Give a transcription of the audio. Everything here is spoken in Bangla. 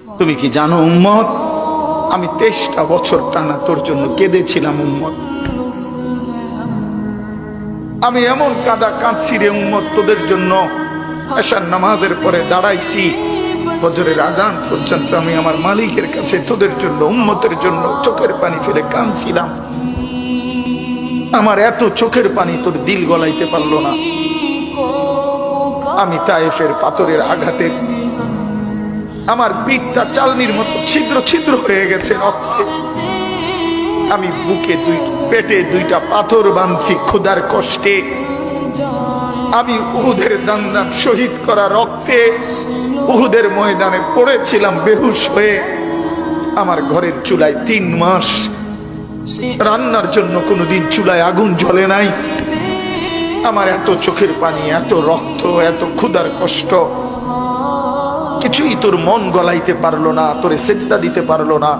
তুমি কি জানো উম্মত, আমি 23টা বছর টানা তোর জন্য কেঁদেছিলাম উম্মত। আমি এমন কাঁদা কাঁদছি রে উম্মত তোদের জন্য। এশার নামাজের পরে দাঁড়াইছি, ফজরের আজান পর্যন্ত আমি আমার মালিকের কাছে তোদের জন্য, উম্মতের জন্য চোখের পানি ফেলে কাঁদছিলাম। আমার এত চোখের পানি তোর দিল গলাইতে পারলো না। আমি তায়েফের পাথরের আঘাতে আমার পিঠটা চালনির মতো ছিদ্র ছিদ্র হয়ে গেছে রক্তে। আমি বুকে পেটে 2টা পাথর বাঁধছি ক্ষুধার কষ্টে। আমি উহুদের দান শহীদ করা রক্তে উহুদের ময়দানে পড়েছিলাম বেহুশ হয়ে। আমার ঘরের চুলায় 3 মাস রান্নার জন্য কোনোদিন চুলায় আগুন জ্বলে নাই। আমার এত চোখের পানি, এত রক্ত, এত ক্ষুধার কষ্ট, কিছুই তোর মন গলাইতে পারলো না, তোরে সেজদা দিতে পারলো না।